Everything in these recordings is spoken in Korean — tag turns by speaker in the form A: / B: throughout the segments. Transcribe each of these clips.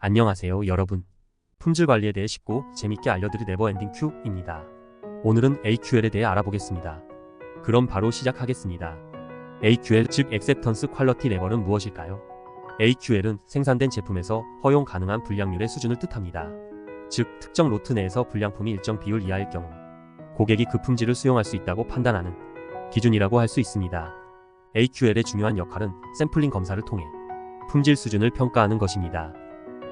A: 안녕하세요 여러분. 품질 관리에 대해 쉽고 재밌게 알려드릴 네버엔딩 Q입니다. 오늘은 AQL에 대해 알아보겠습니다. 그럼 바로 시작하겠습니다. AQL 즉 Acceptance Quality Level은 무엇일까요? AQL은 생산된 제품에서 허용 가능한 불량률의 수준을 뜻합니다. 즉 특정 로트 내에서 불량품이 일정 비율 이하일 경우 고객이 그 품질을 수용할 수 있다고 판단하는 기준이라고 할 수 있습니다. AQL의 중요한 역할은 샘플링 검사를 통해 품질 수준을 평가하는 것입니다.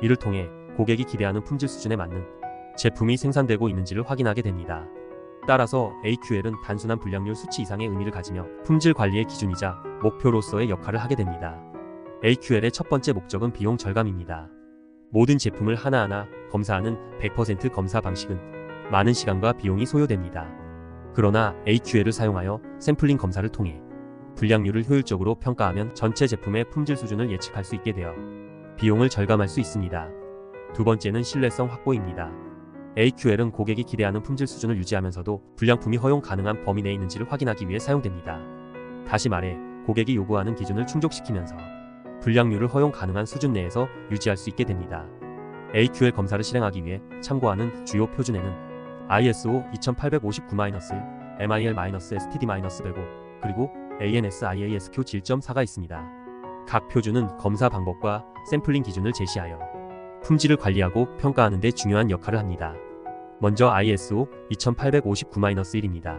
A: 이를 통해 고객이 기대하는 품질 수준에 맞는 제품이 생산되고 있는지를 확인하게 됩니다. 따라서 AQL은 단순한 불량률 수치 이상의 의미를 가지며 품질 관리의 기준이자 목표로서의 역할을 하게 됩니다. AQL의 첫 번째 목적은 비용 절감입니다. 모든 제품을 하나하나 검사하는 100% 검사 방식은 많은 시간과 비용이 소요됩니다. 그러나 AQL을 사용하여 샘플링 검사를 통해 불량률을 효율적으로 평가하면 전체 제품의 품질 수준을 예측할 수 있게 되어 비용을 절감할 수 있습니다. 두 번째는 신뢰성 확보입니다. AQL은 고객이 기대하는 품질 수준을 유지하면서도 불량품이 허용 가능한 범위 내에 있는지를 확인하기 위해 사용됩니다. 다시 말해 고객이 요구하는 기준을 충족시키면서 불량률을 허용 가능한 수준 내에서 유지할 수 있게 됩니다. AQL 검사를 실행하기 위해 참고하는 주요 표준에는 ISO 2859-1, MIL-STD-105, 그리고 ANSI/ASQ 7.4가 있습니다. 각 표준은 검사 방법과 샘플링 기준을 제시하여 품질을 관리하고 평가하는 데 중요한 역할을 합니다. 먼저 ISO 2859-1입니다.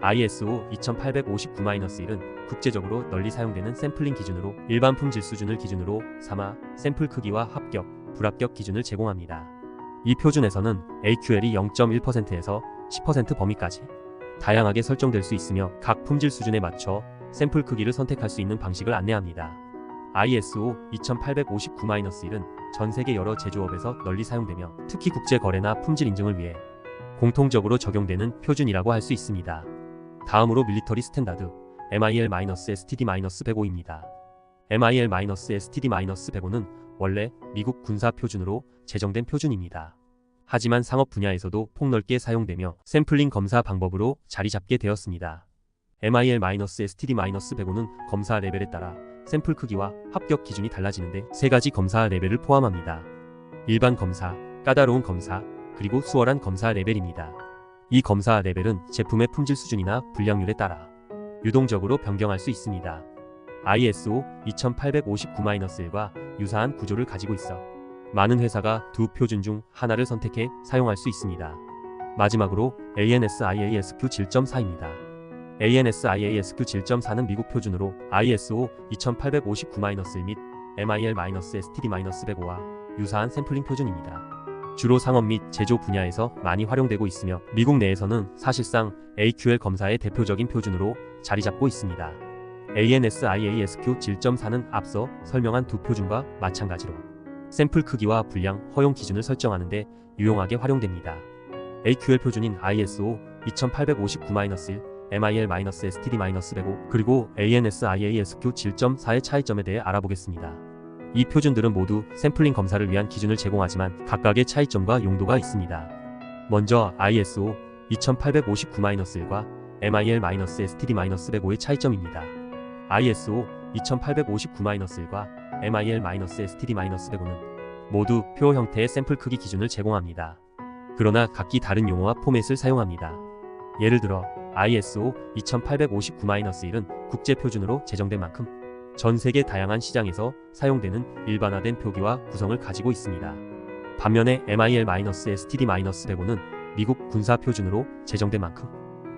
A: ISO 2859-1은 국제적으로 널리 사용되는 샘플링 기준으로 일반 품질 수준을 기준으로 삼아 샘플 크기와 합격, 불합격 기준을 제공합니다. 이 표준에서는 AQL이 0.1%에서 10% 범위까지 다양하게 설정될 수 있으며 각 품질 수준에 맞춰 샘플 크기를 선택할 수 있는 방식을 안내합니다. ISO 2859-1은 전 세계 여러 제조업에서 널리 사용되며 특히 국제 거래나 품질 인증을 위해 공통적으로 적용되는 표준이라고 할 수 있습니다. 다음으로 밀리터리 스탠다드 MIL-STD-105입니다. MIL-STD-105는 원래 미국 군사 표준으로 제정된 표준입니다. 하지만 상업 분야에서도 폭넓게 사용되며 샘플링 검사 방법으로 자리 잡게 되었습니다. MIL-STD-105는 검사 레벨에 따라 샘플 크기와 합격 기준이 달라지는데 세 가지 검사 레벨을 포함합니다. 일반 검사, 까다로운 검사, 그리고 수월한 검사 레벨입니다. 이 검사 레벨은 제품의 품질 수준이나 불량률에 따라 유동적으로 변경할 수 있습니다. ISO 2859-1과 유사한 구조를 가지고 있어 많은 회사가 두 표준 중 하나를 선택해 사용할 수 있습니다. 마지막으로 ANSI/ASQ 7.4입니다. ANSI/ASQ 7.4는 미국 표준으로 ISO 2859-1 및 MIL-STD-105와 유사한 샘플링 표준입니다. 주로 상업 및 제조 분야에서 많이 활용되고 있으며 미국 내에서는 사실상 AQL 검사의 대표적인 표준으로 자리 잡고 있습니다. ANSI/ASQ 7.4는 앞서 설명한 두 표준과 마찬가지로 샘플 크기와 불량, 허용 기준을 설정하는 데 유용하게 활용됩니다. AQL 표준인 ISO 2859-1, MIL-STD-105, 그리고 ANSI/ASQ 7.4의 차이점에 대해 알아보겠습니다. 이 표준들은 모두 샘플링 검사를 위한 기준을 제공하지만 각각의 차이점과 용도가 있습니다. 먼저 ISO 2859-1과 MIL-STD-105의 차이점입니다. ISO 2859-1과 MIL-STD-105는 모두 표 형태의 샘플 크기 기준을 제공합니다. 그러나 각기 다른 용어와 포맷을 사용합니다. 예를 들어 ISO 2859-1은 국제 표준으로 제정된 만큼 전 세계 다양한 시장에서 사용되는 일반화된 표기와 구성을 가지고 있습니다. 반면에 MIL-STD-105는 미국 군사 표준으로 제정된 만큼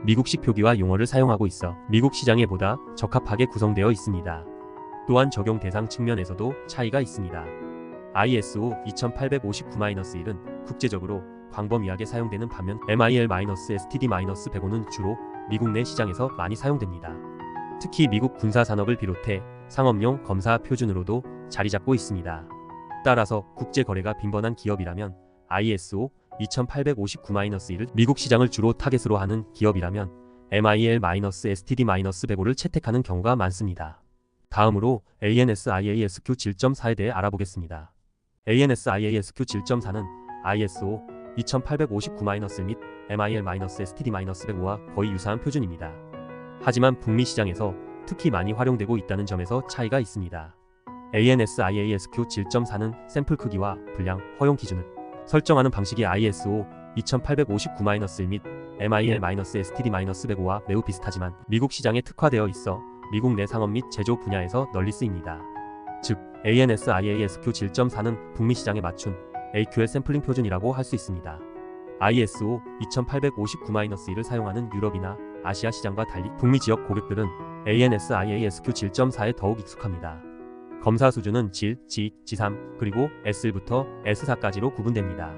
A: 미국식 표기와 용어를 사용하고 있어 미국 시장에 보다 적합하게 구성되어 있습니다. 또한 적용 대상 측면에서도 차이가 있습니다. ISO 2859-1은 국제적으로 광범위하게 사용되는 반면 MIL-STD-105는 주로 미국 내 시장에서 많이 사용됩니다. 특히 미국 군사 산업을 비롯해 상업용 검사 표준으로도 자리 잡고 있습니다. 따라서 국제 거래가 빈번한 기업이라면 ISO 2859-1를 미국 시장을 주로 타겟으로 하는 기업이라면 MIL-STD-105를 채택하는 경우가 많습니다. 다음으로 ANSI/ASQ 7.4에 대해 알아보겠습니다. ANSI/ASQ 7.4는 ISO 2859-1 및 MIL-STD-105와 거의 유사한 표준입니다. 하지만 북미 시장에서 특히 많이 활용되고 있다는 점에서 차이가 있습니다. ANSI/ASQ 7.4는 샘플 크기와 분량, 허용 기준을 설정하는 방식이 ISO 2859-1 및 MIL-STD-105와 매우 비슷하지만 미국 시장에 특화되어 있어 미국 내 상업 및 제조 분야에서 널리 쓰입니다. 즉, ANSI/ASQ 7.4는 북미 시장에 맞춘 AQL 샘플링 표준이라고 할 수 있습니다. ISO 2859-1을 사용하는 유럽이나 아시아 시장과 달리 북미 지역 고객들은 ANSI/ASQ 7.4에 더욱 익숙합니다. 검사 수준은 질, G, G3, 그리고 S1부터 S4까지로 구분됩니다.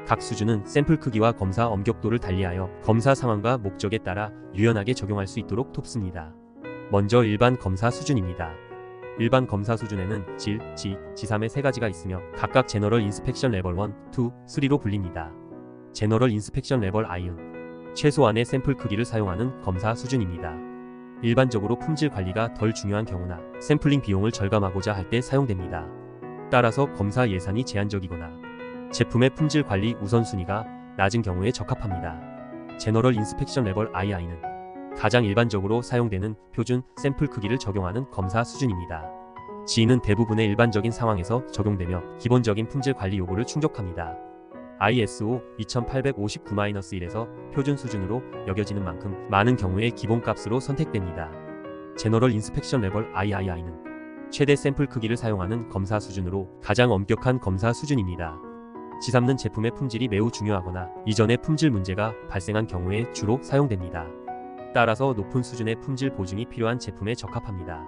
A: 각 수준은 샘플 크기와 검사 엄격도를 달리하여 검사 상황과 목적에 따라 유연하게 적용할 수 있도록 돕습니다. 먼저 일반 검사 수준입니다. 일반 검사 수준에는 질, G, G3의 세 가지가 있으며 각각 제너럴 인스펙션 레벨 1, 2, 3로 불립니다. 제너럴 인스펙션 레벨 I은 최소한의 샘플 크기를 사용하는 검사 수준입니다. 일반적으로 품질 관리가 덜 중요한 경우나 샘플링 비용을 절감하고자 할 때 사용됩니다. 따라서 검사 예산이 제한적이거나 제품의 품질 관리 우선순위가 낮은 경우에 적합합니다. 제너럴 인스펙션 레벨 II는 가장 일반적으로 사용되는 표준 샘플 크기를 적용하는 검사 수준입니다. G는 대부분의 일반적인 상황에서 적용되며 기본적인 품질 관리 요구를 충족합니다. ISO 2859-1에서 표준 수준으로 여겨지는 만큼 많은 경우에 기본값으로 선택됩니다. 제너럴 인스펙션 레벨 III는 최대 샘플 크기를 사용하는 검사 수준으로 가장 엄격한 검사 수준입니다. G3는 제품의 품질이 매우 중요하거나 이전에 품질 문제가 발생한 경우에 주로 사용됩니다. 따라서 높은 수준의 품질 보증이 필요한 제품에 적합합니다.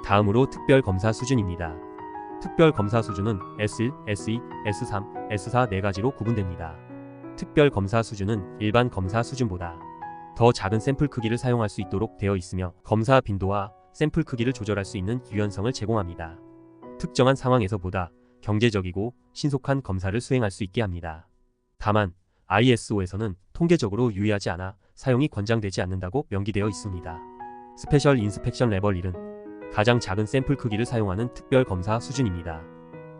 A: 다음으로 특별 검사 수준입니다. 특별 검사 수준은 S1, S2, S3, S4 네 가지로 구분됩니다. 특별 검사 수준은 일반 검사 수준보다 더 작은 샘플 크기를 사용할 수 있도록 되어 있으며 검사 빈도와 샘플 크기를 조절할 수 있는 유연성을 제공합니다. 특정한 상황에서 보다 경제적이고 신속한 검사를 수행할 수 있게 합니다. 다만 ISO에서는 통계적으로 유의하지 않아 사용이 권장되지 않는다고 명기되어 있습니다. 스페셜 인스펙션 레벨 1은 가장 작은 샘플 크기를 사용하는 특별 검사 수준입니다.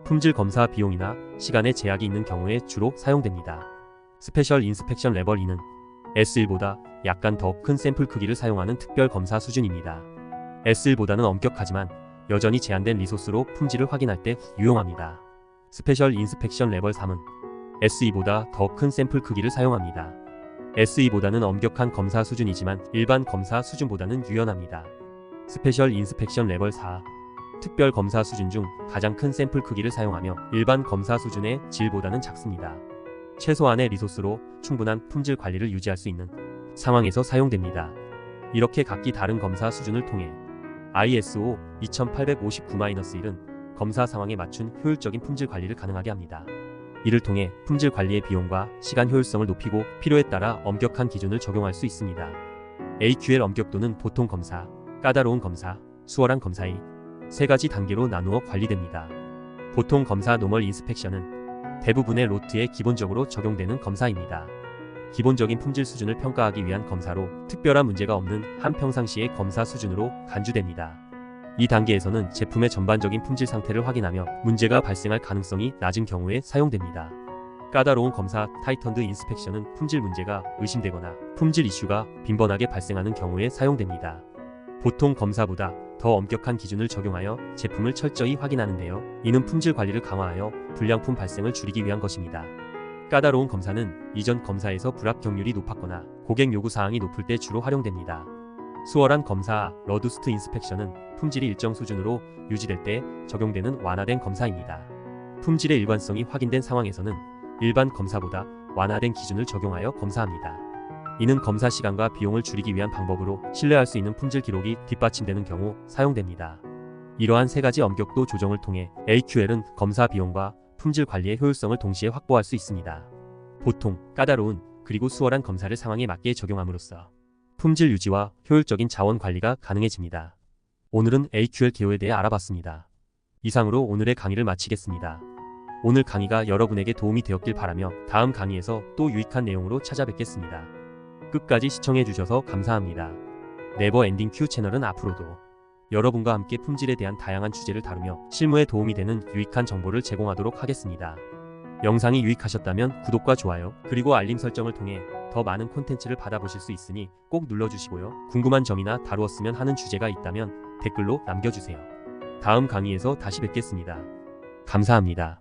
A: 품질 검사 비용이나 시간에 제약이 있는 경우에 주로 사용됩니다. 스페셜 인스펙션 레벨 2는 S1보다 약간 더 큰 샘플 크기를 사용하는 특별 검사 수준입니다. S1보다는 엄격하지만 여전히 제한된 리소스로 품질을 확인할 때 유용합니다. 스페셜 인스펙션 레벨 3은 S2보다 더 큰 샘플 크기를 사용합니다. S2보다는 엄격한 검사 수준이지만 일반 검사 수준보다는 유연합니다. 스페셜 인스펙션 레벨 4 특별 검사 수준 중 가장 큰 샘플 크기를 사용하며 일반 검사 수준의 질보다는 작습니다. 최소한의 리소스로 충분한 품질 관리를 유지할 수 있는 상황에서 사용됩니다. 이렇게 각기 다른 검사 수준을 통해 ISO 2859-1은 검사 상황에 맞춘 효율적인 품질 관리를 가능하게 합니다. 이를 통해 품질 관리의 비용과 시간 효율성을 높이고 필요에 따라 엄격한 기준을 적용할 수 있습니다. AQL 엄격도는 보통 검사, 까다로운 검사, 수월한 검사의 세 가지 단계로 나누어 관리됩니다. 보통 검사 노멀 인스펙션은 대부분의 로트에 기본적으로 적용되는 검사입니다. 기본적인 품질 수준을 평가하기 위한 검사로 특별한 문제가 없는 한 평상시의 검사 수준으로 간주됩니다. 이 단계에서는 제품의 전반적인 품질 상태를 확인하며 문제가 발생할 가능성이 낮은 경우에 사용됩니다. 까다로운 검사 타이턴드 인스펙션은 품질 문제가 의심되거나 품질 이슈가 빈번하게 발생하는 경우에 사용됩니다. 보통 검사보다 더 엄격한 기준을 적용하여 제품을 철저히 확인하는데요. 이는 품질 관리를 강화하여 불량품 발생을 줄이기 위한 것입니다. 까다로운 검사는 이전 검사에서 불합격률이 높았거나 고객 요구 사항이 높을 때 주로 활용됩니다. 수월한 검사 러두스트 인스펙션은 품질이 일정 수준으로 유지될 때 적용되는 완화된 검사입니다. 품질의 일관성이 확인된 상황에서는 일반 검사보다 완화된 기준을 적용하여 검사합니다. 이는 검사 시간과 비용을 줄이기 위한 방법으로 신뢰할 수 있는 품질 기록이 뒷받침되는 경우 사용됩니다. 이러한 세 가지 엄격도 조정을 통해 AQL은 검사 비용과 품질 관리의 효율성을 동시에 확보할 수 있습니다. 보통, 까다로운, 그리고 수월한 검사를 상황에 맞게 적용함으로써 품질 유지와 효율적인 자원 관리가 가능해집니다. 오늘은 AQL 기호에 대해 알아봤습니다. 이상으로 오늘의 강의를 마치겠습니다. 오늘 강의가 여러분에게 도움이 되었길 바라며 다음 강의에서 또 유익한 내용으로 찾아뵙겠습니다. 끝까지 시청해주셔서 감사합니다. 네버엔딩 Q 채널은 앞으로도 여러분과 함께 품질에 대한 다양한 주제를 다루며 실무에 도움이 되는 유익한 정보를 제공하도록 하겠습니다. 영상이 유익하셨다면 구독과 좋아요, 그리고 알림 설정을 통해 더 많은 콘텐츠를 받아보실 수 있으니 꼭 눌러주시고요. 궁금한 점이나 다루었으면 하는 주제가 있다면 댓글로 남겨주세요. 다음 강의에서 다시 뵙겠습니다. 감사합니다.